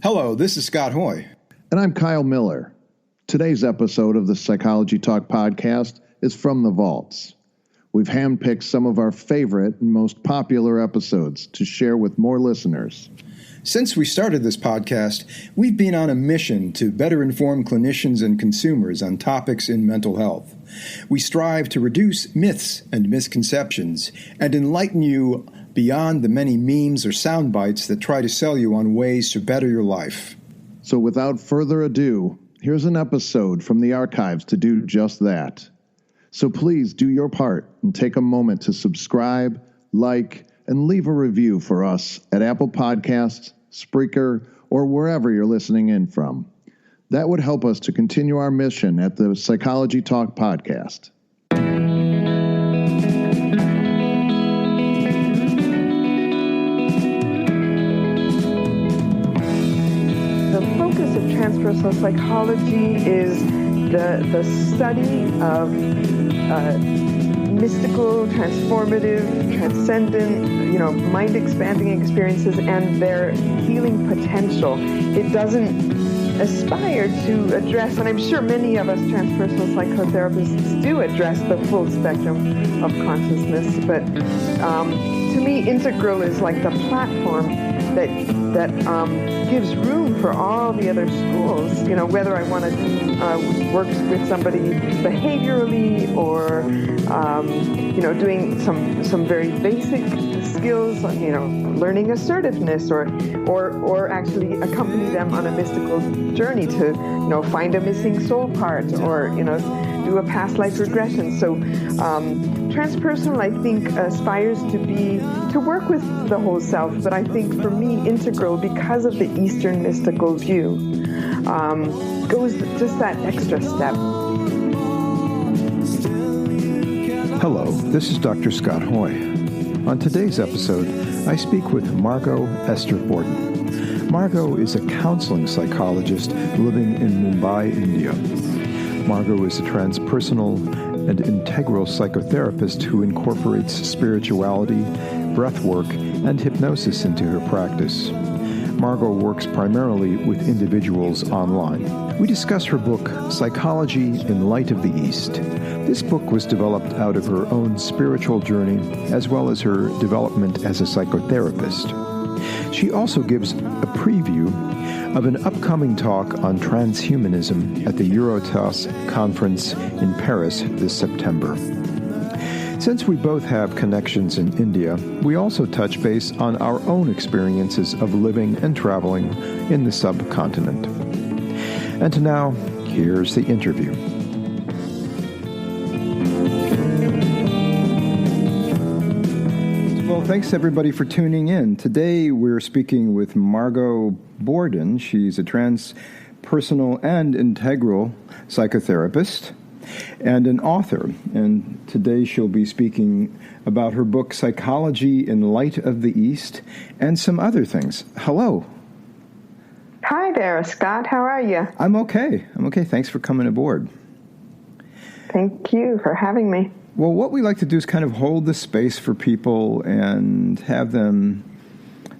Hello, this is Scott Hoye. And I'm Kyle Miller. Today's episode of the Psychology Talk podcast is from the vaults. We've handpicked some of our favorite and most popular episodes to share with more listeners. Since we started this podcast, we've been on a mission to better inform clinicians and consumers on topics in mental health. We strive to reduce myths and misconceptions and enlighten you beyond the many memes or sound bites that try to sell you on ways to better your life. So without further ado, here's an episode from the archives to do just that. So please do your part and take a moment to subscribe, like, and leave a review for us at Apple Podcasts, Spreaker, or wherever you're listening in from. That would help us to continue our mission at the Psychology Talk podcast. The focus of transpersonal psychology is the study of mystical, transformative, transcendent, mind-expanding experiences and their healing potential. It doesn't aspire to address, and I'm sure many of us transpersonal psychotherapists do address the full spectrum of consciousness, but to me, integral is like the platform that gives room for all the other schools. Whether I want to do work with somebody behaviorally or doing some very basic skills, learning assertiveness, or actually accompany them on a mystical journey to find a missing soul part, or do a past life regression. So transpersonal, I think, aspires to work with the whole self, but I think for me, integral, because of the Eastern mystical view, goes just that extra step. Hello, this is Dr. Scott Hoye. On today's episode, I speak with Margot Esther Borden. Margot is a counseling psychologist living in Mumbai, India. Margot is a transpersonal and integral psychotherapist who incorporates spirituality, breathwork, and hypnosis into her practice. Margot works primarily with individuals online. We discuss her book, Psychology in Light of the East. This book was developed out of her own spiritual journey, as well as her development as a psychotherapist. She also gives a preview of an upcoming talk on transhumanism at the EUROTAS conference in Paris this September. Since we both have connections in India, we also touch base on our own experiences of living and traveling in the subcontinent. And now, here's the interview. Well, thanks everybody for tuning in. Today we're speaking with Margot Borden. She's a transpersonal and integral psychotherapist and an author. And today she'll be speaking about her book, Psychology in Light of the East, and some other things. Hello. Hi there, Scott. How are you? I'm okay. Thanks for coming aboard. Thank you for having me. Well, what we like to do is kind of hold the space for people and have them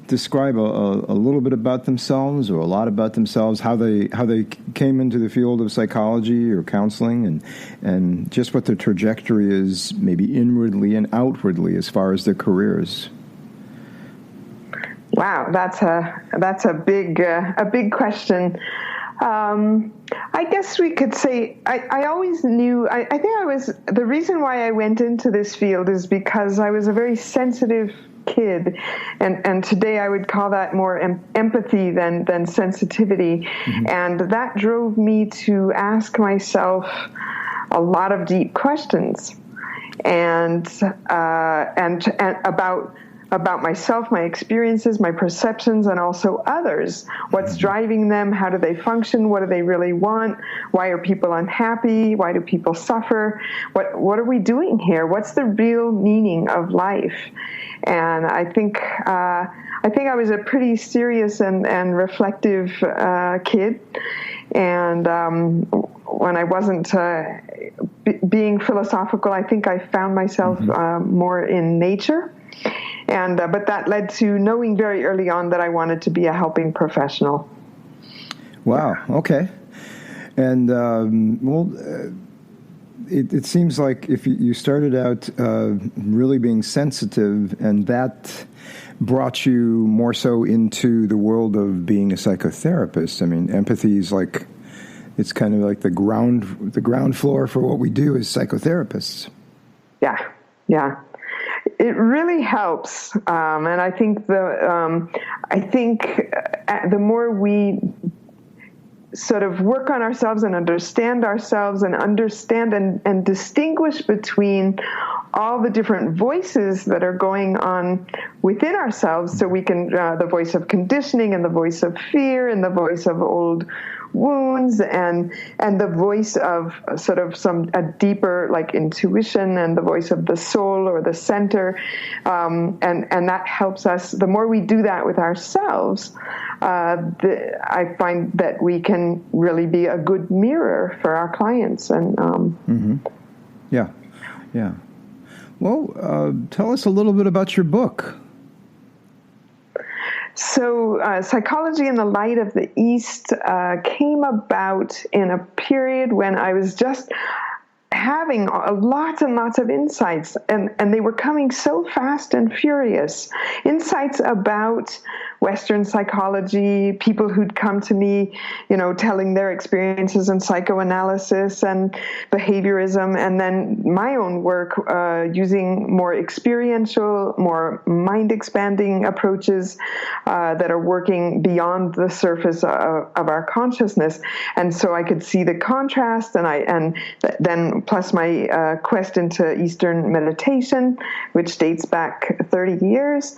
describe a little bit about themselves or a lot about themselves, how they came into the field of psychology or counseling, and just what their trajectory is, maybe inwardly and outwardly as far as their careers. Wow, that's a big question. I guess we could say I always knew. I think the reason why I went into this field is because I was a very sensitive kid, and today I would call that more empathy than sensitivity, mm-hmm. and that drove me to ask myself a lot of deep questions, and about myself, my experiences, my perceptions, and also others. What's driving them? How do they function? What do they really want? Why are people unhappy? Why do people suffer? What are we doing here? What's the real meaning of life? And I think I was a pretty serious and reflective kid, and when I wasn't being philosophical, I think I found myself more in nature. And but that led to knowing very early on that I wanted to be a helping professional. Wow. Okay. And it seems like if you started out really being sensitive, and that brought you more so into the world of being a psychotherapist. I mean, empathy is like, it's kind of like the ground floor for what we do as psychotherapists. Yeah. It really helps, and I think the more we sort of work on ourselves and understand and distinguish between all the different voices that are going on within ourselves, so we can the voice of conditioning and the voice of fear and the voice of old wounds and the voice of sort of a deeper like intuition and the voice of the soul or the center, and that helps us. The more we do that with ourselves, I find that we can really be a good mirror for our clients. And Yeah. Well, tell us a little bit about your book. So Psychology in the Light of the East came about in a period when I was just having lots and lots of insights, and they were coming so fast and furious. Insights about Western psychology, people who'd come to me, telling their experiences in psychoanalysis and behaviorism, and then my own work using more experiential, more mind-expanding approaches that are working beyond the surface of our consciousness. And so I could see the contrast, and then plus my quest into Eastern meditation, which dates back 30 years,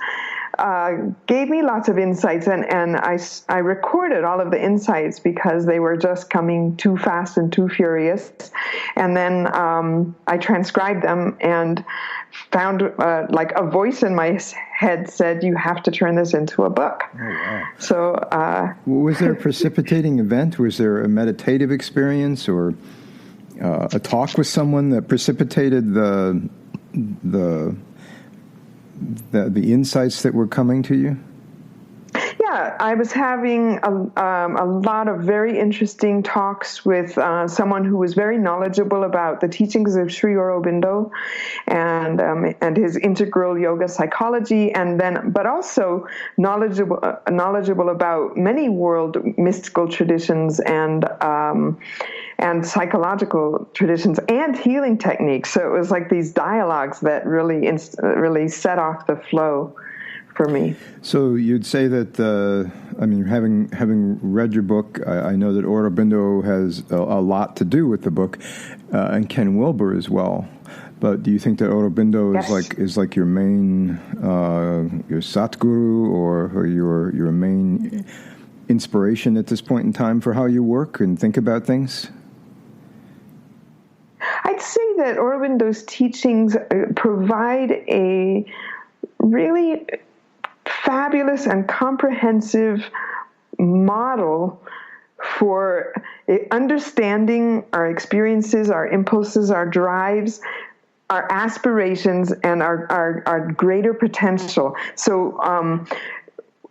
gave me lots of insights, and I recorded all of the insights because they were just coming too fast and too furious. And then I transcribed them and found like a voice in my head said, you have to turn this into a book. Oh, wow. So was there a precipitating event? Was there a meditative experience or a talk with someone that precipitated the insights that were coming to you? Yeah, I was having a lot of very interesting talks with someone who was very knowledgeable about the teachings of Sri Aurobindo and his integral yoga psychology, but also knowledgeable about many world mystical traditions and psychological traditions and healing techniques. So it was like these dialogues that really set off the flow for me. So you'd say that, having read your book, I know that Aurobindo has a lot to do with the book, and Ken Wilber as well. But do you think that Aurobindo is like your main, your Satguru or your main inspiration at this point in time for how you work and think about things? I'd say that Aurobindo's teachings provide a really fabulous and comprehensive model for understanding our experiences, our impulses, our drives, our aspirations, and our greater potential. So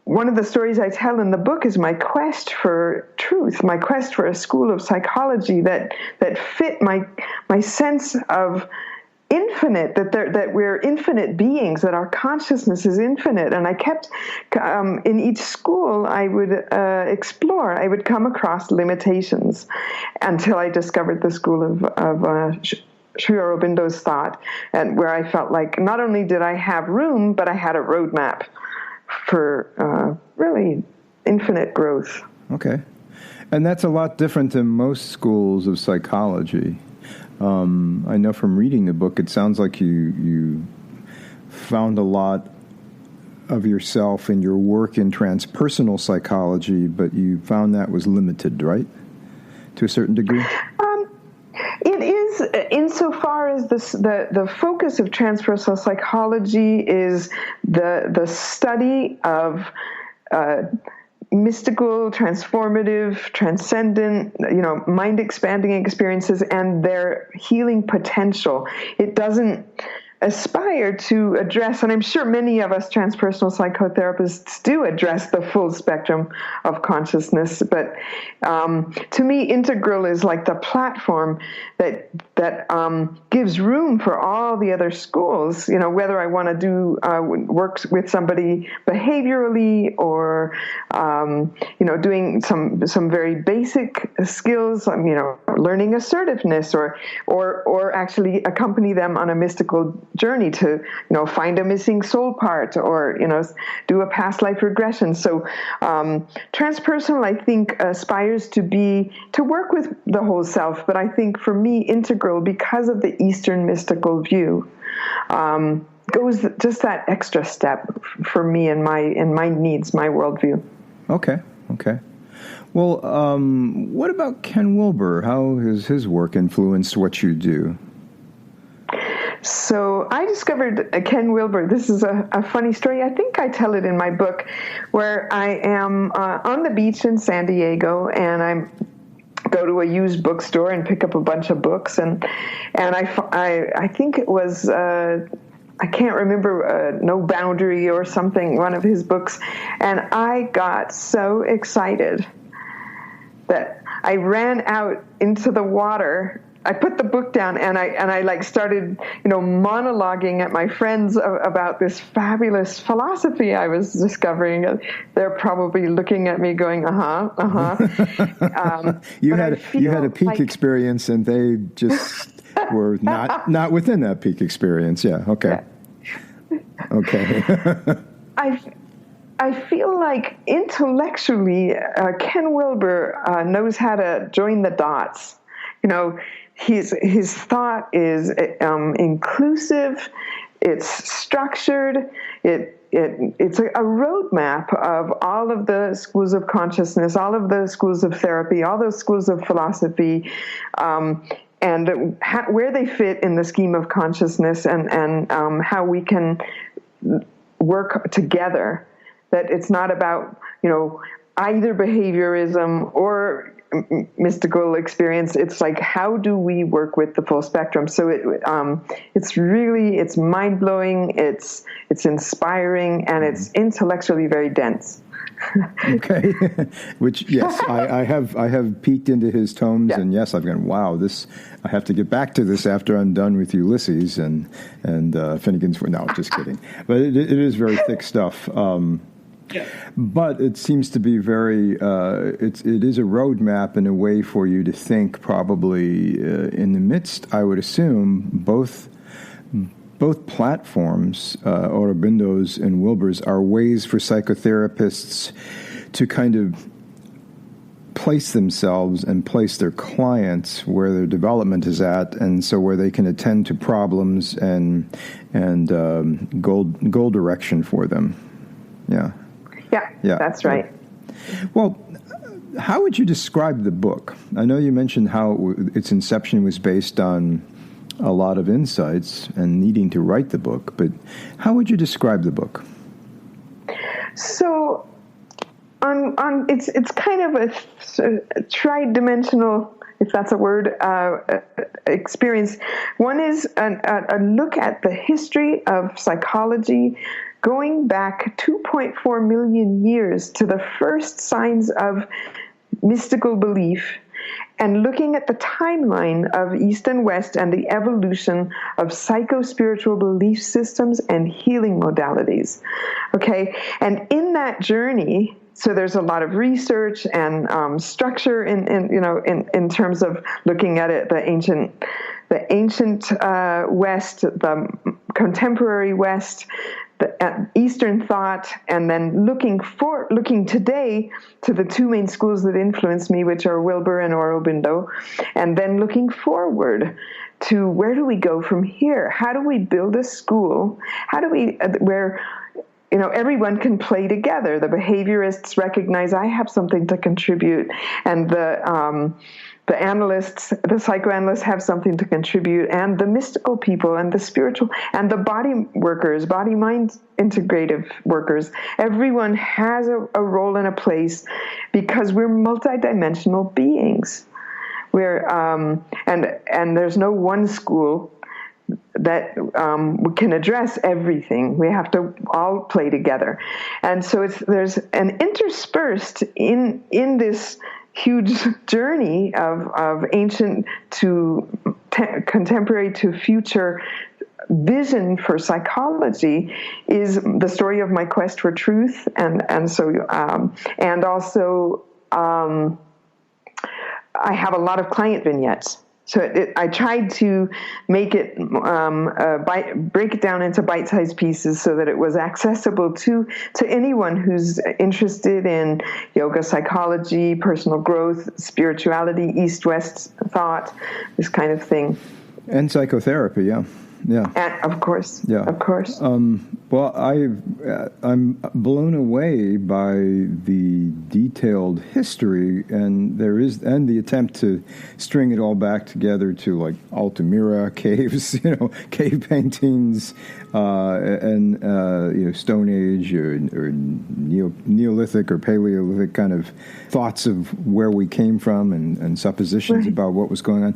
one of the stories I tell in the book is my quest for truth, my quest for a school of psychology that fit my sense of infinite, that we're infinite beings, that our consciousness is infinite. And I kept, in each school I would explore, I would come across limitations until I discovered the school of Sri Aurobindo's thought, and where I felt like not only did I have room, but I had a roadmap for really infinite growth. Okay. And that's a lot different than most schools of psychology. I know from reading the book, it sounds like you found a lot of yourself in your work in transpersonal psychology, but you found that was limited, right? To a certain degree? It is, insofar as the focus of transpersonal psychology is the study of mystical, transformative, transcendent, mind-expanding experiences and their healing potential. It doesn't aspire to address, and I'm sure many of us transpersonal psychotherapists do address the full spectrum of consciousness, but to me, integral is like the platform that gives room for all the other schools, whether I want to do work with somebody behaviorally or, doing some very basic skills, learning assertiveness or actually accompany them on a mystical journey to, find a missing soul part or, do a past life regression. So transpersonal, I think, aspires to work with the whole self, but I think for me, integral, because of the Eastern mystical view, goes just that extra step for me in my needs, my worldview. Okay. Well, what about Ken Wilber? How has his work influenced what you do? So I discovered Ken Wilber. This is a funny story. I think I tell it in my book, where I am on the beach in San Diego, and I go to a used bookstore and pick up a bunch of books, and I think it was I can't remember, No Boundary or something, one of his books, and I got so excited that I ran out into the water. I put the book down and I like started, monologuing at my friends about this fabulous philosophy I was discovering. They're probably looking at me going, You had a peak experience, and they just were not within that peak experience. Yeah. Okay. Yeah. Okay. I feel like intellectually, Ken Wilber knows how to join the dots. His thought is inclusive, it's structured, it's a roadmap of all of the schools of consciousness, all of the schools of therapy, all those schools of philosophy, and where they fit in the scheme of consciousness, and how we can work together. That it's not about either behaviorism or mystical experience. It's like, how do we work with the full spectrum? So it's mind blowing, it's inspiring, and it's intellectually very dense. Okay, which yes, I have peeked into his tomes, yeah. And yes, I've gone, wow, this, I have to get back to this after I'm done with Ulysses and Finnegan's. No, just kidding. But it is very thick stuff. Yeah. But it seems to be very, it is a roadmap and a way for you to think, probably in the midst, I would assume, both platforms, Aurobindo's and Wilber's, are ways for psychotherapists to kind of place themselves and place their clients where their development is at, and so where they can attend to problems and goal direction for them. Yeah, that's right. Well, how would you describe the book? I know you mentioned how its inception was based on a lot of insights and needing to write the book, but how would you describe the book? So, it's kind of a tri-dimensional, if that's a word, experience. One is a look at the history of psychology, going back 2.4 million years to the first signs of mystical belief, and looking at the timeline of East and West and the evolution of psycho-spiritual belief systems and healing modalities. Okay, and in that journey, so there's a lot of research and structure in terms of looking at it, the ancient West, the contemporary West, the Eastern thought, and then looking today to the two main schools that influenced me, which are Wilber and Aurobindo, and then looking forward to where do we go from here? How do we build a school? How do we where everyone can play together? The behaviorists recognize I have something to contribute, and the analysts, the psychoanalysts have something to contribute, and the mystical people and the spiritual and the body workers, body-mind integrative workers. Everyone has a role and a place because we're multidimensional beings. We're and there's no one school that can address everything. We have to all play together. And so there's an interspersed in this huge journey of ancient to contemporary to future vision for psychology is the story of my quest for truth, and also I have a lot of client vignettes. So I tried to make it, break it down into bite-sized pieces so that it was accessible to anyone who's interested in yoga, psychology, personal growth, spirituality, East-West thought, this kind of thing. And psychotherapy, yeah. Yeah, of course. Yeah, of course. Well, I'm blown away by the detailed history, and the attempt to string it all back together to like Altamira caves, cave paintings, and Stone Age or Neolithic or Paleolithic kind of thoughts of where we came from and suppositions about what was going on.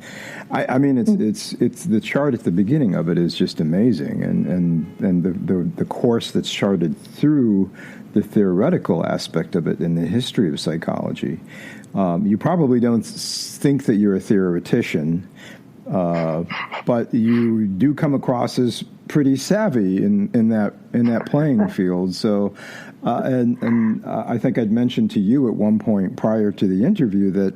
I mean, it's the chart at the beginning of it is just amazing, and the course that's charted through the theoretical aspect of it in the history of psychology. You probably don't think that you're a theoretician, but you do come across as pretty savvy in that playing field. So, and I think I'd mentioned to you at one point prior to the interview that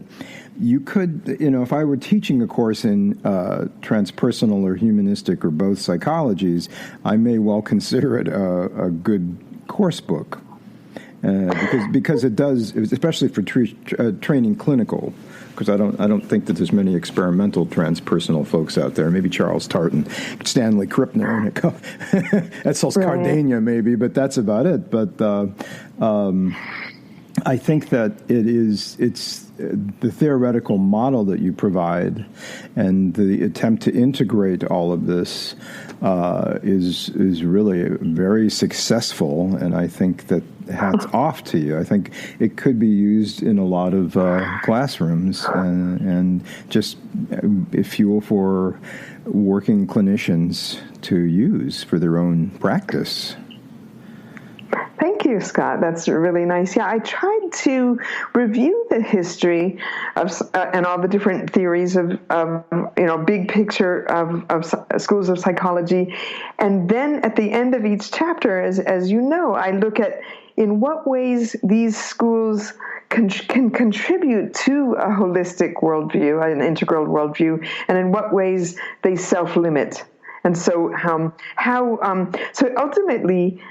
you could, if I were teaching a course in transpersonal or humanistic or both psychologies, I may well consider it a good course book because it does, especially for training clinical. Because I don't think that there's many experimental transpersonal folks out there. Maybe Charles Tartan, Stanley Krippner, Etzels Cardania, maybe, but that's about it. But I think that it's the theoretical model that you provide and the attempt to integrate all of this is really very successful, and I think that hats off to you. I think it could be used in a lot of classrooms and just fuel for working clinicians to use for their own practice. Thank you, Scott. That's really nice. Yeah, I tried to review the history of and all the different theories of big picture of schools of psychology, and then at the end of each chapter, as you know, I look at in what ways these schools can contribute to a holistic worldview, an integral worldview, and in what ways they self-limit. And so so ultimately,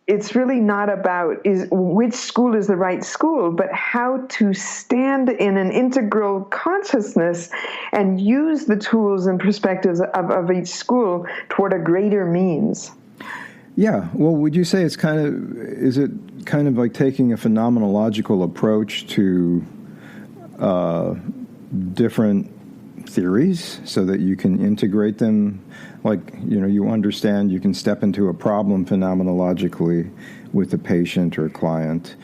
it's really not about which school is the right school, but how to stand in an integral consciousness and use the tools and perspectives of each school toward a greater means. Yeah. Well, would you say is it kind of like taking a phenomenological approach to different theories so that you can integrate them? Like, you understand you can step into a problem phenomenologically with a patient or a client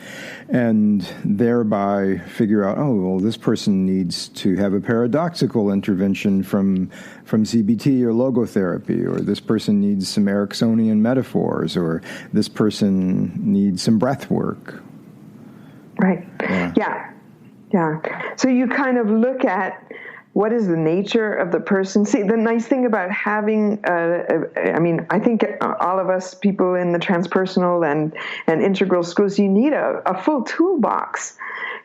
and thereby figure out, this person needs to have a paradoxical intervention from CBT or logotherapy, or this person needs some Ericksonian metaphors, or this person needs some breath work. Right. Yeah. So you kind of look at what is the nature of the person? See, the nice thing about having, I think all of us people in the transpersonal and integral schools, you need a full toolbox,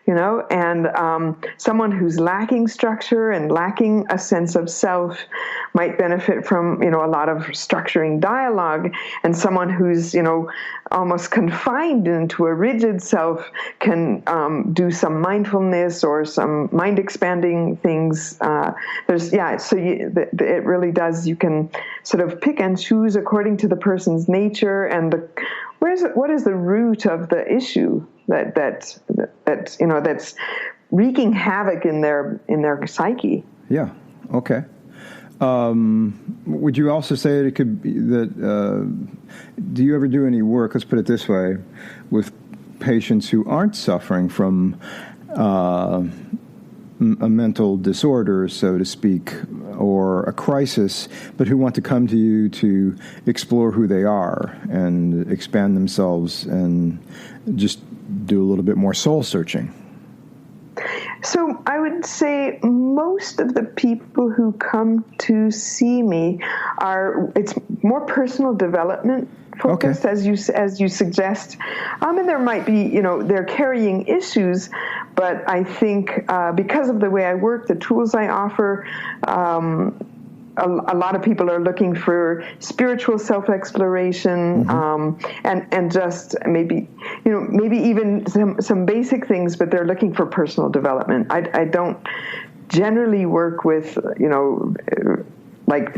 and someone who's lacking structure and lacking a sense of self might benefit from, a lot of structuring dialogue, and someone who's, almost confined into a rigid self can do some mindfulness or some mind expanding things. It really does. You can sort of pick and choose according to the person's nature and what is the root of the issue that's wreaking havoc in their psyche. Yeah. Okay. Would you also say that it could be that? Do you ever do any work? Let's put it this way: with patients who aren't suffering from a mental disorder, so to speak, or a crisis, but who want to come to you to explore who they are and expand themselves and just do a little bit more soul searching? So I would say most of the people who come to see me it's more personal development focused, Okay. as you suggest. And there might be, they're carrying issues, but I think because of the way I work, the tools I offer, a lot of people are looking for spiritual self-exploration, and just maybe even some basic things, but they're looking for personal development. I don't generally work with, like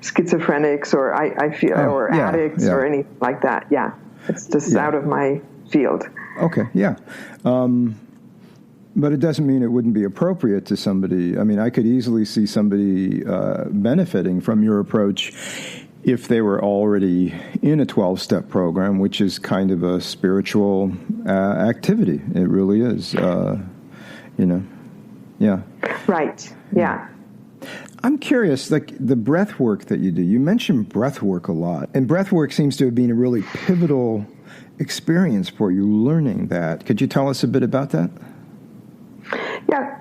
schizophrenics or addicts or anything like that. Yeah. It's just out of my field. Okay. Yeah. But it doesn't mean it wouldn't be appropriate to somebody. I mean, I could easily see somebody benefiting from your approach if they were already in a 12-step program, which is kind of a spiritual activity. It really is, Yeah. Right. Yeah. I'm curious, like the breath work that you do. You mentioned breath work a lot, and breath work seems to have been a really pivotal experience for you, learning that. Could you tell us a bit about that? Yeah,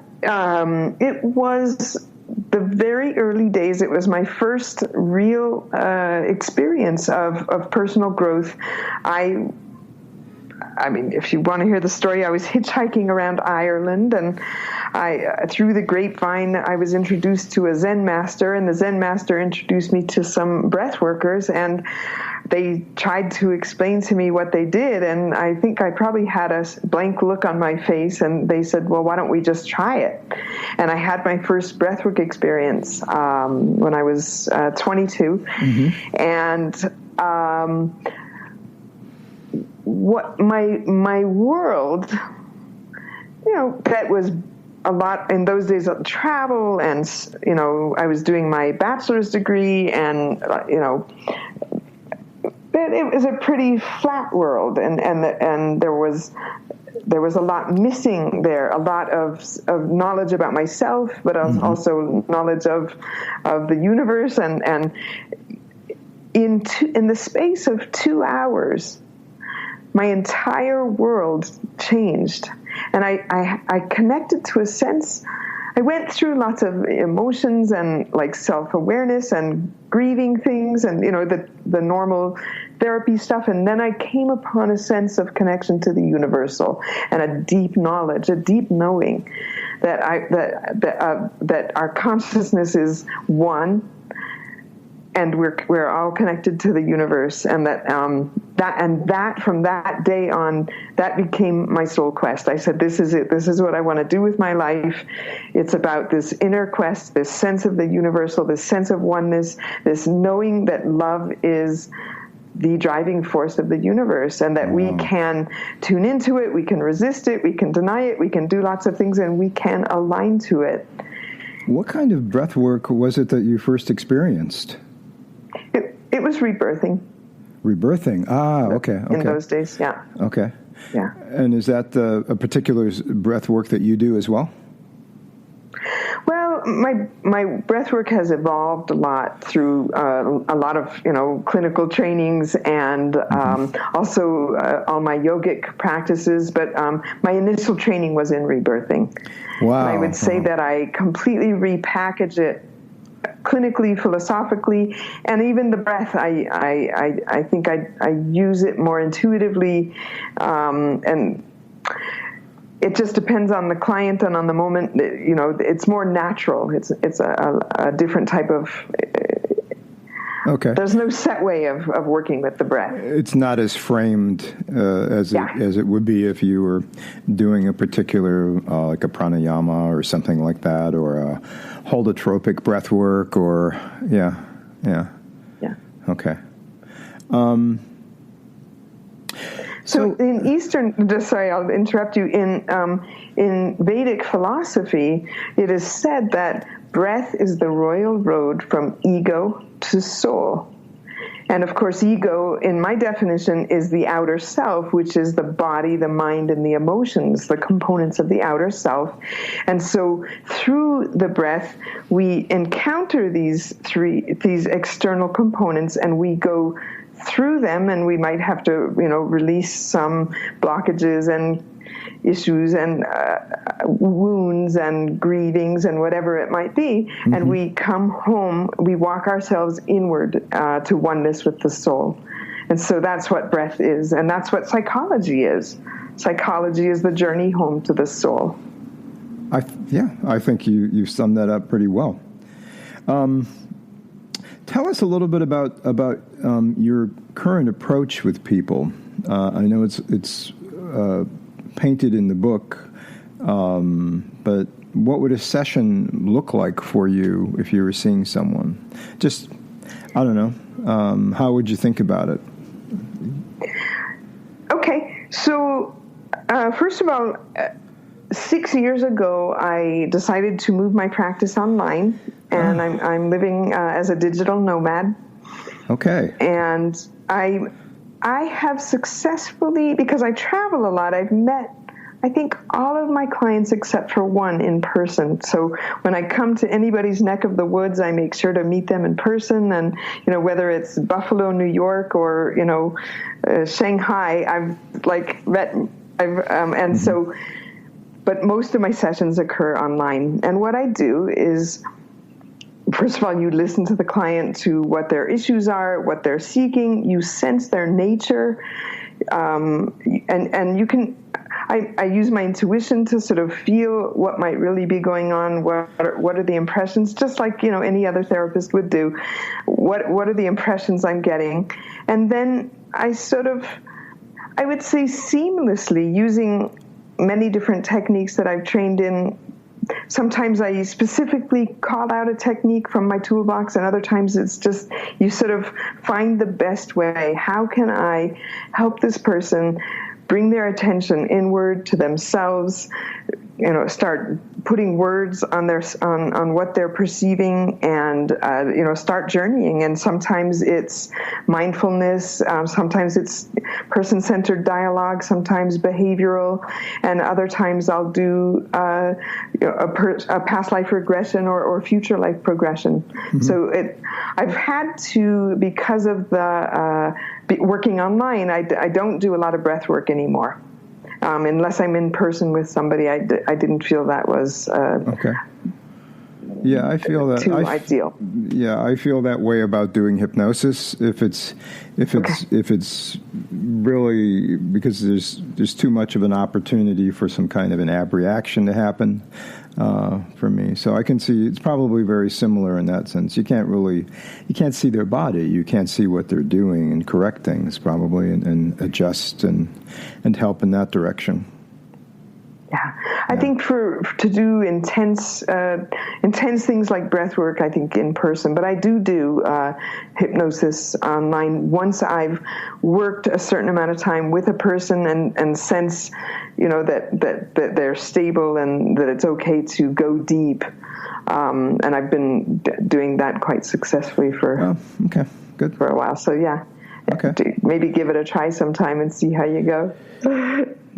it was the very early days. It was my first real experience of personal growth. I mean, if you want to hear the story, I was hitchhiking around Ireland, and through the grapevine, I was introduced to a Zen master, and the Zen master introduced me to some breath workers, and they tried to explain to me what they did, and I think I probably had a blank look on my face, and they said, well, why don't we just try it? And I had my first breathwork experience when I was 22, and what my world, that was a lot in those days of travel, and I was doing my bachelor's degree, and it was a pretty flat world, and there was a lot missing there, a lot of knowledge about myself, but also knowledge of the universe, and in the space of 2 hours, my entire world changed, and I connected to a sense. I went through lots of emotions and like self-awareness and grieving things and the normal therapy stuff, and then I came upon a sense of connection to the universal and a deep knowledge, a deep knowing that our consciousness is one, and we're all connected to the universe, and that from that day on, that became my soul quest. I said, this is it. This is what I want to do with my life. It's about this inner quest, this sense of the universal, this sense of oneness, this knowing that love is the driving force of the universe, and that we can tune into it, we can resist it, we can deny it, we can do lots of things, and we can align to it. What kind of breath work was it that you first experienced? It was rebirthing. Rebirthing. Okay. In those days, yeah. Okay. Yeah. And is that a particular breath work that you do as well? Well, my breath work has evolved a lot through a lot of clinical trainings and also all my yogic practices. But my initial training was in rebirthing. Wow. And I would say that I completely repackage it clinically, philosophically, and even the breath. I think I use it more intuitively, and it just depends on the client and on the moment. It's more natural. It's a different type of. Okay. There's no set way of working with the breath. It's not as framed as it would be if you were doing a particular, like a pranayama or something like that, or a holotropic breath work, or yeah. Okay. So in Eastern, sorry, I'll interrupt you. In Vedic philosophy, it is said that breath is the royal road from ego to soul. And of course, ego, in my definition, is the outer self, which is the body, the mind, and the emotions, the components of the outer self. And so through the breath, we encounter these external components, and we go through them, and we might have to, release some blockages and issues and wounds and grievings and whatever it might be. Mm-hmm. And we come home, we walk ourselves inward to oneness with the soul. And so that's what breath is. And that's what psychology is. Psychology is the journey home to the soul. I think you summed that up pretty well. Tell us a little bit about your current approach with people. I know it's painted in the book, but what would a session look like for you if you were seeing someone? Just, I don't know, how would you think about it? Okay, so first of all, 6 years ago, I decided to move my practice online, and I'm living as a digital nomad. Okay. And I have successfully, because I travel a lot, I've met, I think, all of my clients except for one in person. So when I come to anybody's neck of the woods, I make sure to meet them in person. And, whether it's Buffalo, New York, or, Shanghai, I've met, and so, but most of my sessions occur online. And what I do is, first of all, you listen to the client, to what their issues are, what they're seeking. You sense their nature, and you can. I use my intuition to sort of feel what might really be going on. What are the impressions? Just like any other therapist would do. What are the impressions I'm getting? And then I would say seamlessly, using many different techniques that I've trained in. Sometimes I specifically call out a technique from my toolbox, and other times it's just you sort of find the best way. How can I help this person bring their attention inward to themselves, start putting words on what they're perceiving, and start journeying. And sometimes it's mindfulness, sometimes it's person-centered dialogue, sometimes behavioral, and other times I'll do a past life regression or future life progression. Mm-hmm. So I've had to, because of the working online, I don't do a lot of breath work anymore. Unless I'm in person with somebody, I didn't feel that was okay. Yeah, I feel that too ideal. Yeah, I feel that way about doing hypnosis. If it's really because there's too much of an opportunity for some kind of an abreaction to happen for me. So I can see it's probably very similar in that sense. You can't see their body. You can't see what they're doing and correct things probably and adjust and help in that direction. Yeah, I think to do intense things like breath work, I think in person, but I do hypnosis online once I've worked a certain amount of time with a person and sense, that they're stable and that it's okay to go deep. And I've been doing that quite successfully for a while. So yeah. Okay. Maybe give it a try sometime and see how you go.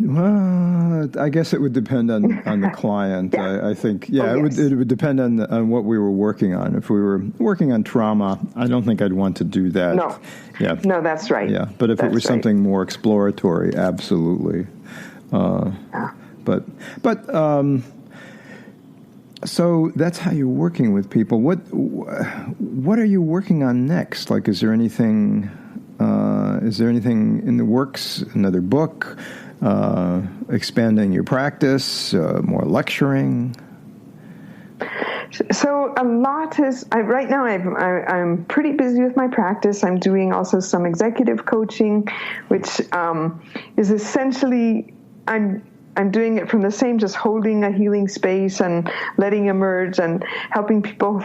Well, I guess it would depend on the client. Yeah. I think, it would depend on what we were working on. If we were working on trauma, I don't think I'd want to do that. No. Yeah. No, that's right. Yeah, but if it was something more exploratory, absolutely. But so that's how you're working with people. What are you working on next? Like, is there anything in the works? Another book? Expanding your practice? More lecturing? So a lot is. Right now, I'm pretty busy with my practice. I'm doing also some executive coaching, which is essentially I'm doing it from the same, just holding a healing space and letting emerge and helping people.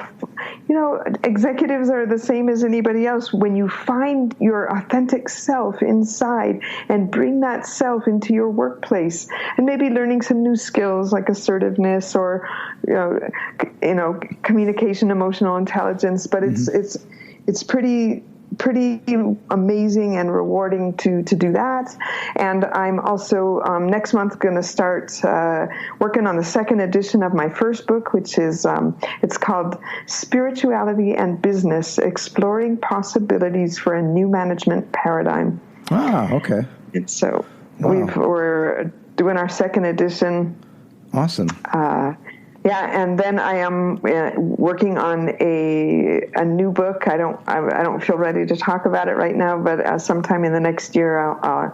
Executives are the same as anybody else. When you find your authentic self inside and bring that self into your workplace, and maybe learning some new skills like assertiveness or, communication, emotional intelligence, but it's pretty pretty amazing and rewarding to do that. And I'm also next month going to start working on the second edition of my first book, which is it's called Spirituality and Business: Exploring Possibilities for a New Management Paradigm. Ah, okay. And so we're doing our second edition. Awesome. And then I am working on a new book. I don't feel ready to talk about it right now, but sometime in the next year, I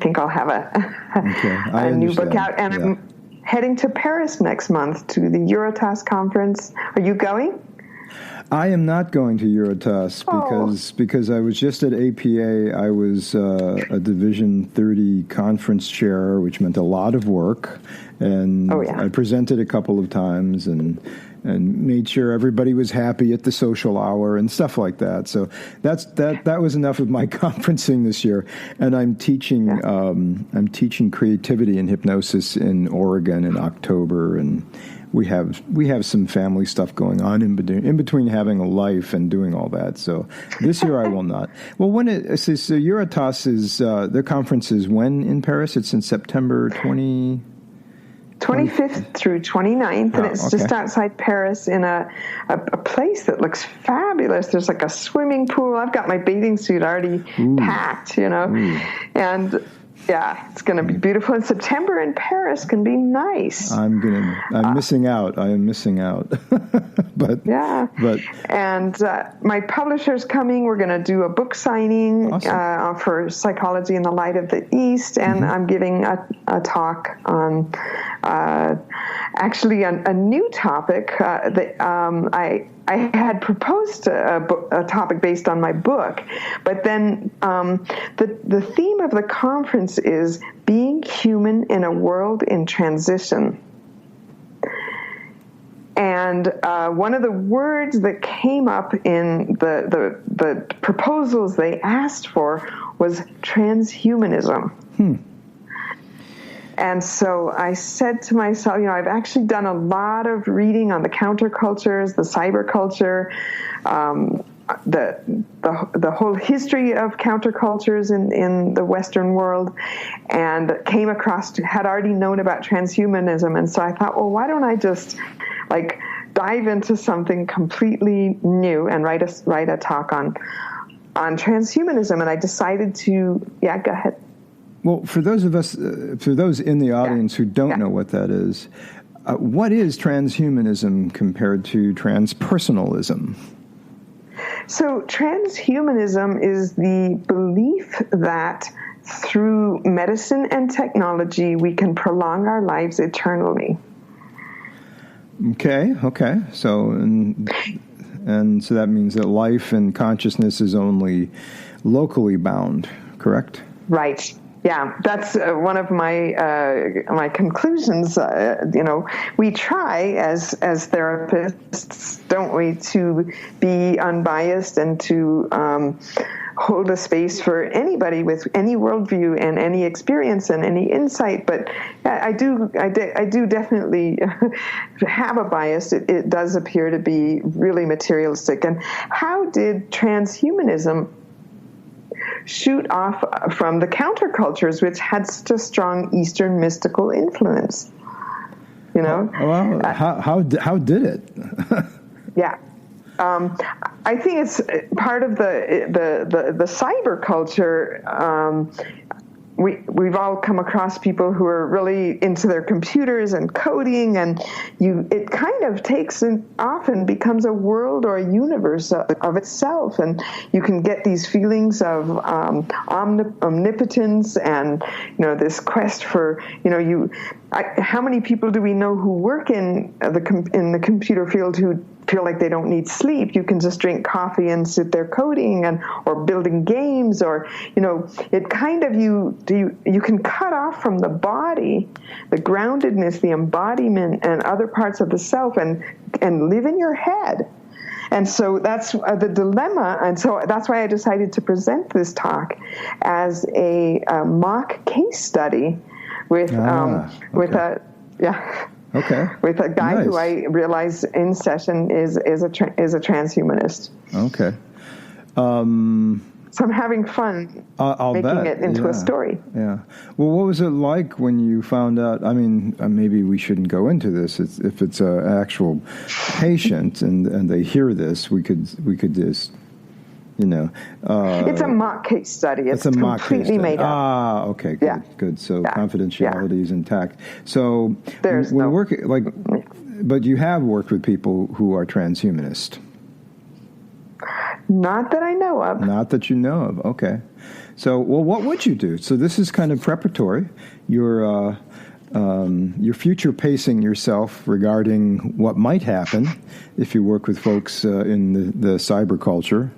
think I'll have a new book out. And I'm heading to Paris next month to the EUROTAS conference. Are you going? I am not going to EUROTAS because I was just at APA. I was a Division 30 conference chair, which meant a lot of work. And I presented a couple of times and made sure everybody was happy at the social hour and stuff like that. So that was enough of my conferencing this year. And I'm teaching creativity and hypnosis in Oregon in October, and we have some family stuff going on in between having a life and doing all that. So this year I will not. Well, so EUROTAS is their conference is when in Paris? It's in September 25th through 29th, and it's just outside Paris in a place that looks fabulous. There's like a swimming pool. I've got my bathing suit already packed, and it's going to be beautiful. And September in Paris can be nice. I'm missing out. I am missing out. And my publisher's coming. We're going to do a book signing for Psychology in the Light of the East, and I'm giving a talk on actually a new topic that I had proposed a topic based on my book, but then the theme of the conference is being human in a world in transition. And one of the words that came up in the proposals they asked for was transhumanism. And so I said to myself, I've actually done a lot of reading on the countercultures, the cyberculture, the whole history of countercultures in the Western world, and had already known about transhumanism. And so I thought, well, why don't I just dive into something completely new and write a talk on transhumanism? And I decided to, go ahead. Well, for those in the audience who don't know what that is, what is transhumanism compared to transpersonalism? So transhumanism is the belief that through medicine and technology, we can prolong our lives eternally. Okay. So, and so that means that life and consciousness is only locally bound, correct? Right. Yeah, that's one of my conclusions. We try as therapists, don't we, to be unbiased and to hold a space for anybody with any worldview and any experience and any insight. But I do definitely have a bias. It does appear to be really materialistic. And how did transhumanism shoot off from the countercultures, which had such a strong Eastern mystical influence? Well, how did it? I think it's part of the cyber culture. We've all come across people who are really into their computers and coding, and it kind of often becomes a world or a universe of itself, and you can get these feelings of omnipotence and this quest for how many people do we know who work in the computer field who feel like they don't need sleep? You can just drink coffee and sit there coding or building games, or it kind of you can cut off from the body, the groundedness, the embodiment, and other parts of the self, and live in your head. And so that's the dilemma, and so that's why I decided to present this talk as a mock case study with a guy who I realize in session is a transhumanist. Okay. So I'm having fun I'll making bet. it into a story. Yeah. Well, what was it like when you found out? I mean, maybe we shouldn't go into this. If it's an actual patient and they hear this, we could just, it's a mock case study. It's a mock completely case study. made up. Ah, okay, good, Yeah. good. So Yeah. confidentiality is intact. So There's when no working but you have worked with people who are transhumanist. Not that I know of. Not that you know of. Okay. So, well, what would you do? So this is kind of preparatory. You're future pacing yourself regarding what might happen if you work with folks in the cyber culture.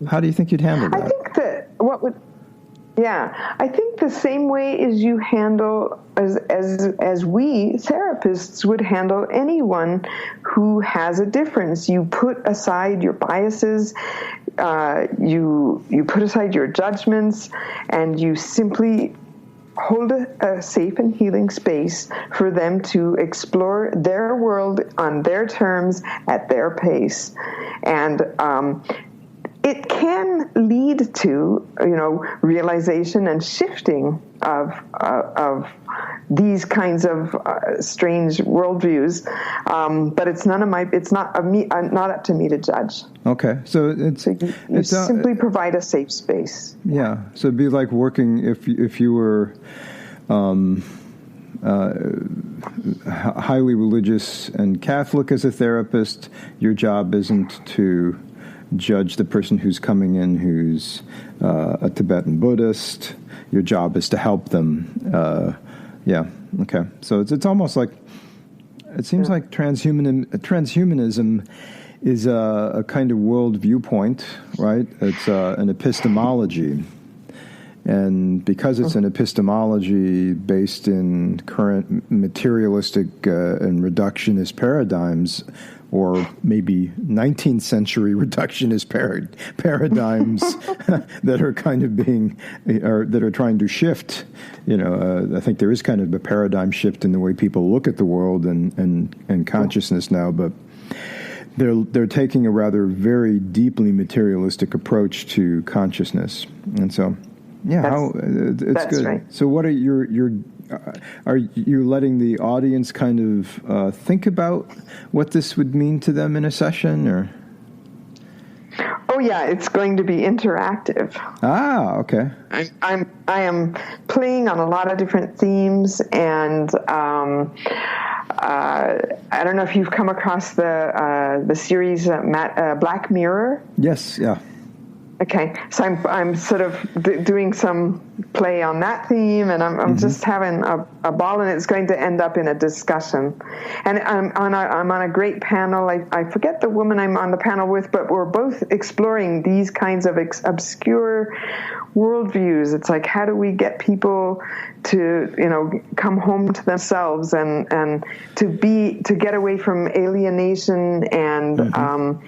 How do you think you'd handle that? I think that I think the same way as you handle, as we therapists would handle anyone who has a difference. You put aside your biases, you put aside your judgments, and you simply hold a safe and healing space for them to explore their world on their terms at their pace. And it can lead to, realization and shifting of these kinds of strange worldviews, but it's not up to me to judge. Okay, so you simply provide a safe space. Yeah, so it'd be like working if you were highly religious and Catholic as a therapist. Your job isn't to judge the person who's coming in who's a Tibetan Buddhist. Your job is to help them. Okay. So it's almost like, it seems like transhumanism is a kind of world viewpoint, right? It's an epistemology. And because it's an epistemology based in current materialistic and reductionist paradigms, or maybe 19th century reductionist paradigms that are kind of that are trying to shift. I think there is kind of a paradigm shift in the way people look at the world and consciousness now, but they're taking a rather very deeply materialistic approach to consciousness, and so. Yeah, it's good. Right. So, what are are you letting the audience kind of think about what this would mean to them in a session, or? Oh yeah, it's going to be interactive. Ah, okay. I am playing on a lot of different themes, and I don't know if you've come across the series Black Mirror. Yes. Yeah. Okay, so I'm sort of doing some play on that theme, and I'm just having a ball, and it's going to end up in a discussion. And I'm on a great panel. I forget the woman I'm on the panel with, but we're both exploring these kinds of obscure worldviews. It's like, how do we get people to come home to themselves and to get away from alienation and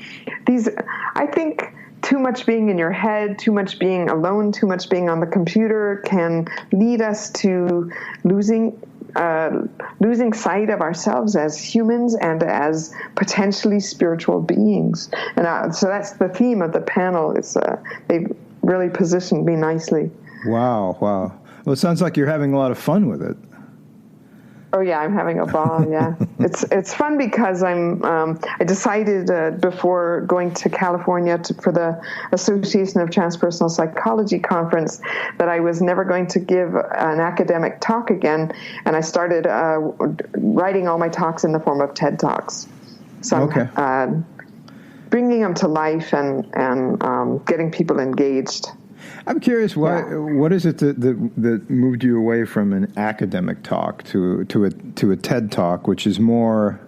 these, I think. Too much being in your head, too much being alone, too much being on the computer can lead us to losing sight of ourselves as humans and as potentially spiritual beings. And so that's the theme of the panel. They've really positioned me nicely. Wow. Well, it sounds like you're having a lot of fun with it. Oh yeah, I'm having a ball. Yeah, it's fun because I decided before going to California for the Association of Transpersonal Psychology conference that I was never going to give an academic talk again, and I started writing all my talks in the form of TED Talks. So I'm bringing them to life and getting people engaged. I'm curious, what is it that moved you away from an academic talk to a TED Talk, which is more,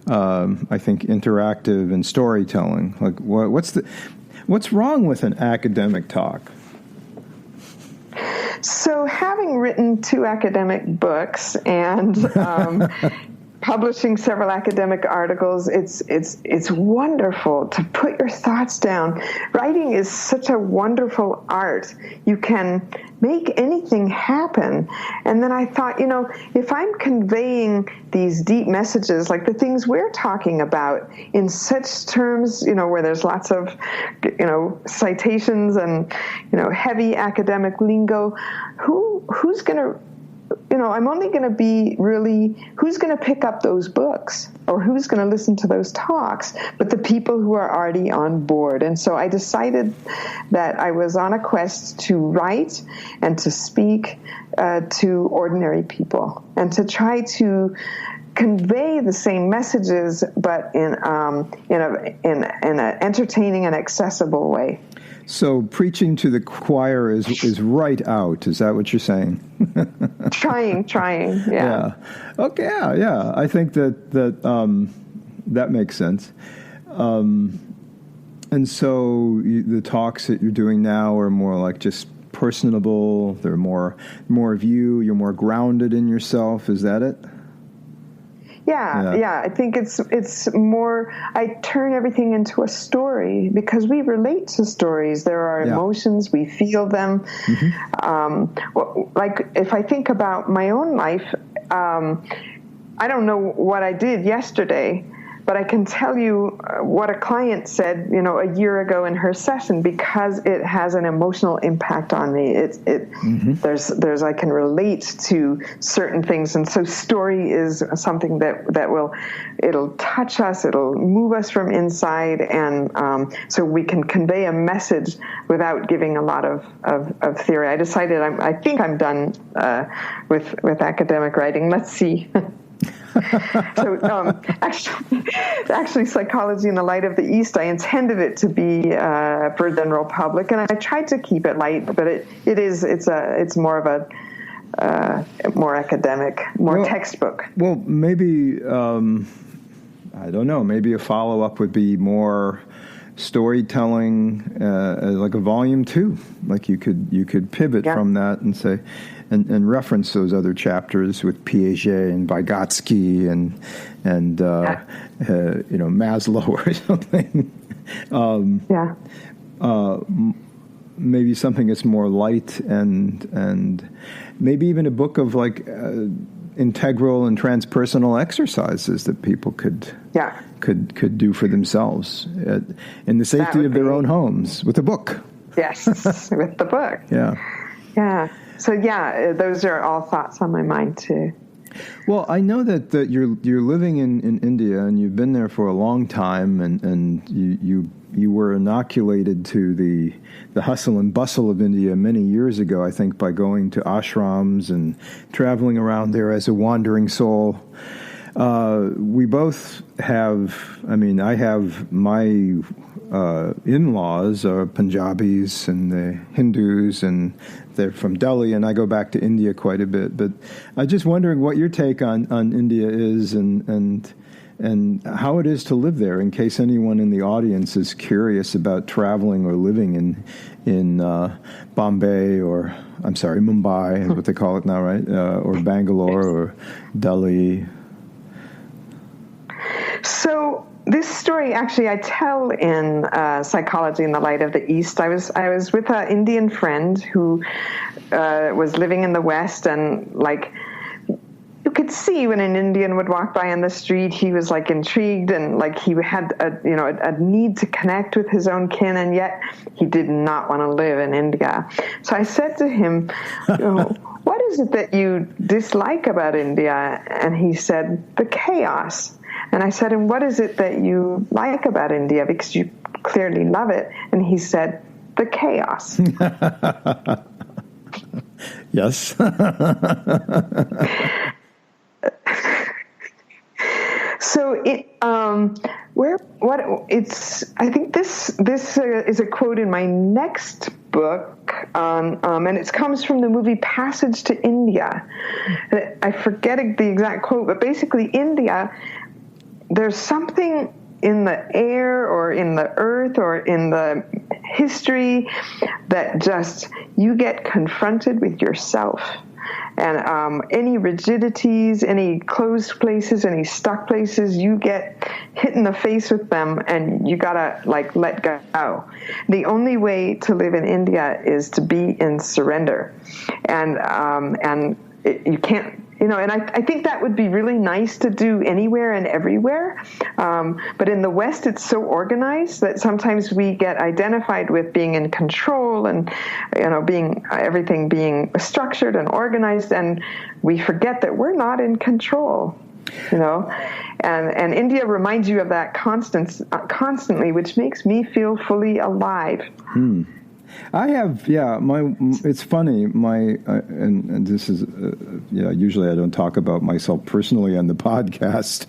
I think, interactive and storytelling? Like, what's wrong with an academic talk? So, having written 2 academic books and publishing several academic articles. It's wonderful to put your thoughts down. Writing is such a wonderful art. You can make anything happen. And then I thought, if I'm conveying these deep messages, like the things we're talking about, in such terms, where there's lots of, citations and, heavy academic lingo, who's going to, I'm only going to be really, who's going to pick up those books or who's going to listen to those talks, but the people who are already on board. And so I decided that I was on a quest to write and to speak to ordinary people and to try to convey the same messages, but in an entertaining and accessible way. So preaching to the choir is right out. Is that what you're saying? Trying, yeah. Okay, yeah. I think that makes sense. And so the talks that you're doing now are more like just personable. They're more of you. You're more grounded in yourself. Is that it? Yeah. I think it's more, I turn everything into a story because we relate to stories. There are emotions, we feel them. Mm-hmm. Like if I think about my own life, I don't know what I did yesterday, but I can tell you what a client said, a year ago in her session, because it has an emotional impact on me. Mm-hmm. There's I can relate to certain things, and so story is something it'll touch us, it'll move us from inside, and so we can convey a message without giving a lot of theory. I decided I think I'm done with academic writing. Let's see. So actually, Psychology in the Light of the East, I intended it to be for the general public, and I tried to keep it light, but it's more of a more academic, more textbook. Well, maybe I don't know. Maybe a follow-up would be more storytelling, like a volume 2. Like you could pivot from that and say. And reference those other chapters with Piaget and Vygotsky and Maslow or something. Maybe something that's more light and maybe even a book of like integral and transpersonal exercises that people could do for themselves in the safety of their own homes with a book. Yes, with the book. Yeah. So those are all thoughts on my mind too. Well, I know that you're living in India and you've been there for a long time, and you were inoculated to the hustle and bustle of India many years ago, I think, by going to ashrams and traveling around there as a wandering soul. We both have. I have my in-laws are Punjabis and the Hindus, and they're from Delhi, and I go back to India quite a bit. But I'm just wondering what your take on India is and how it is to live there, in case anyone in the audience is curious about traveling or living in Bombay or, Mumbai is what they call it now, right? Or Bangalore or Delhi. So this story, actually, I tell in Psychology in the Light of the East. I was with an Indian friend who was living in the West, and like you could see when an Indian would walk by on the street, he was like intrigued, and like he had a need to connect with his own kin, and yet he did not want to live in India. So I said to him, what is it that you dislike about India? And he said, the chaos. And I said, and what is it that you like about India? Because you clearly love it. And he said, the chaos. Yes. So I think this is a quote in my next book, and it comes from the movie Passage to India. I forget the exact quote, but basically India, there's something in the air or in the earth or in the history that just you get confronted with yourself. And any rigidities, any closed places, any stuck places, you get hit in the face with them, and you gotta let go. The only way to live in India is to be in surrender, and you can't. And I think that would be really nice to do anywhere and everywhere. But in the West, it's so organized that sometimes we get identified with being in control and, everything being structured and organized, and we forget that we're not in control. And India reminds you of that constantly, which makes me feel fully alive. I have, it's funny, and this is, usually I don't talk about myself personally on the podcast,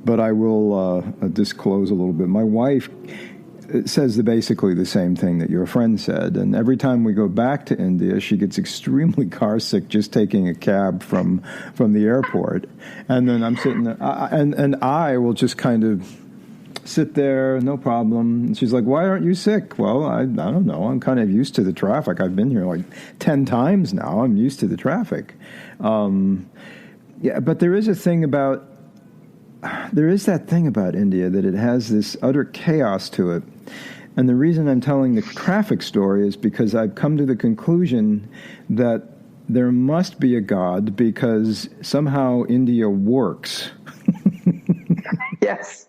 but I will disclose a little bit. My wife says basically the same thing that your friend said, and every time we go back to India, she gets extremely car sick just taking a cab from the airport, and then I'm sitting there, and I will just kind of sit there, no problem. And she's like, "Why aren't you sick?" Well, I don't know. I'm kind of used to the traffic. I've been here like 10 times now. I'm used to the traffic. But there is that thing about India, that it has this utter chaos to it. And the reason I'm telling the traffic story is because I've come to the conclusion that there must be a God, because somehow India works. Yes.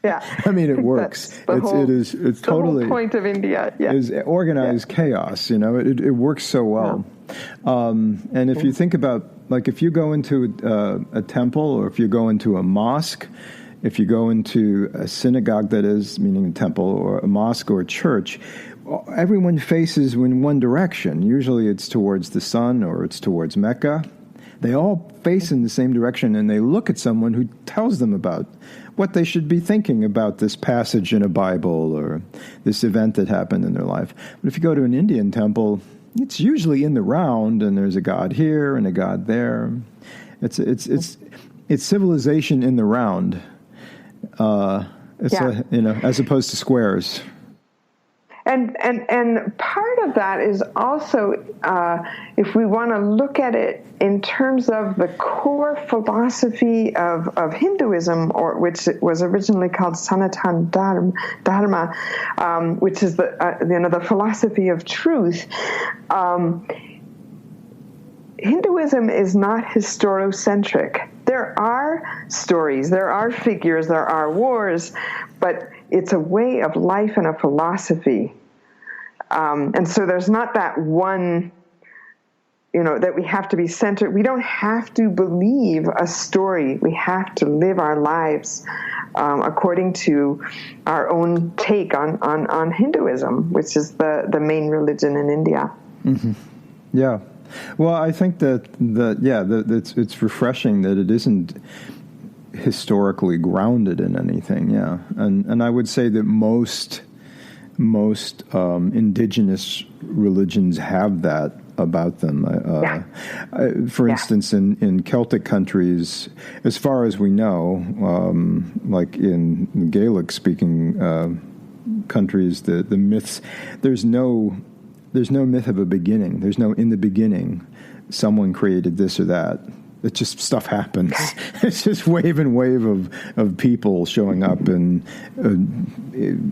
Yeah, I mean, it works. It's totally the whole point of India. Yeah, is organized chaos. It works so well. Yeah. And if you think about, if you go into a temple, or if you go into a mosque, if you go into a synagogue, that is, meaning a temple, or a mosque or a church, everyone faces in one direction. Usually, it's towards the sun, or it's towards Mecca. They all face in the same direction, and they look at someone who tells them about what they should be thinking about this passage in a Bible or this event that happened in their life. But if you go to an Indian temple, it's usually in the round, and there's a god here and a god there. It's civilization in the round. As opposed to squares. And part of that is also, if we want to look at it in terms of the core philosophy of Hinduism, or which was originally called Sanatana Dharma, which is the philosophy of truth. Hinduism is not historiocentric. There are stories, there are figures, there are wars, but it's a way of life and a philosophy. And so there's not that one, that we have to be centered. We don't have to believe a story. We have to live our lives according to our own take on Hinduism, which is the main religion in India. Mm-hmm. Yeah. Well, I think that it's refreshing that it isn't historically grounded in anything. Yeah, and I would say that most indigenous religions have that about them. For instance, in Celtic countries, as far as we know, like in Gaelic-speaking countries, the myths, there's no myth of a beginning. There's no in the beginning someone created this or that. It just stuff happens. It's just wave and wave of people showing up in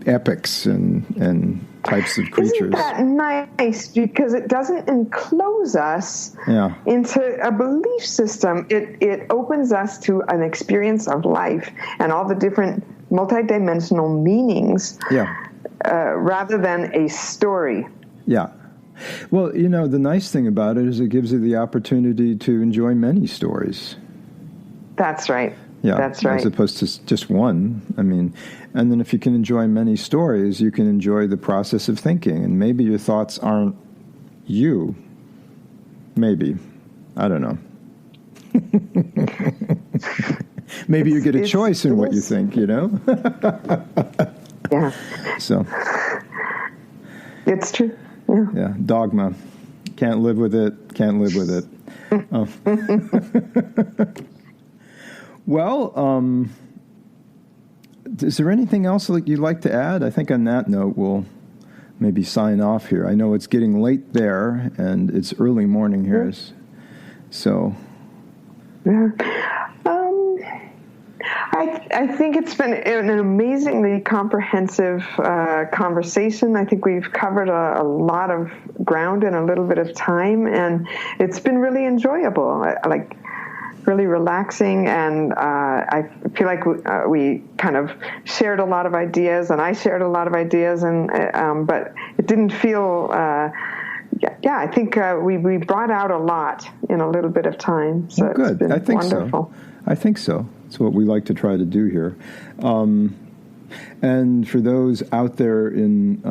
epics and types of creatures. Isn't that nice? Because it doesn't enclose us into a belief system. It opens us to an experience of life and all the different multidimensional meanings rather than a story. Yeah. Well, the nice thing about it is it gives you the opportunity to enjoy many stories. That's right. Yeah, that's right. As opposed to just one. I mean, and then if you can enjoy many stories, you can enjoy the process of thinking. And maybe your thoughts aren't you. Maybe. I don't know. Maybe you get a choice in what you think, Yeah. So. It's true. Yeah, dogma. Can't live with it. Oh. Well, is there anything else that you'd like to add? I think on that note, we'll maybe sign off here. I know it's getting late there, and it's early morning here. So, yeah. I think it's been an amazingly comprehensive conversation. I think we've covered a lot of ground in a little bit of time, and it's been really enjoyable, like really relaxing, and I feel like we kind of shared a lot of ideas, and I shared a lot of ideas, and but it didn't feel... Yeah, I think we brought out a lot in a little bit of time. So well, good. It's been I think wonderful. So. I think so. It's what we like to try to do here. And for those out there in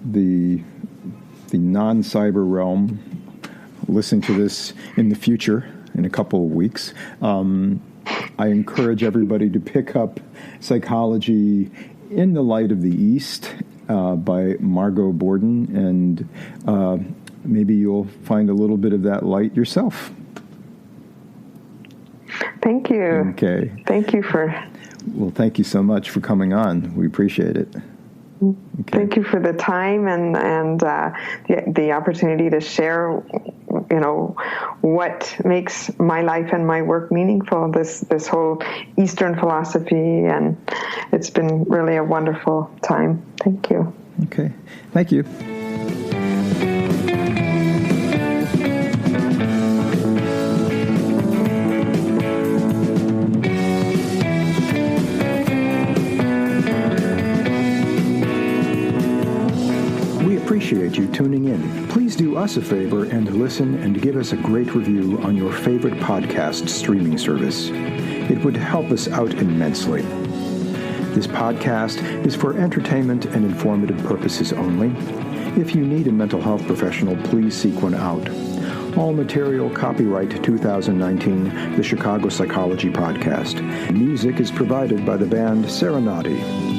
the non-cyber realm, listening to this in the future, in a couple of weeks, I encourage everybody to pick up Psychology in the Light of the East by Margot Borden, and maybe you'll find a little bit of that light yourself. Thank you. Okay. Thank you for... Well, thank you so much for coming on. We appreciate it. Okay. Thank you for the time and the opportunity to share, what makes my life and my work meaningful, this whole Eastern philosophy, and it's been really a wonderful time. Thank you. Okay. Thank you. Appreciate you tuning in. Please do us a favor and listen and give us a great review on your favorite podcast streaming service. It would help us out immensely. This podcast is for entertainment and informative purposes only. If you need a mental health professional, please seek one out. All material copyright 2019, the Chicago Psychology Podcast. Music is provided by the band Serenati.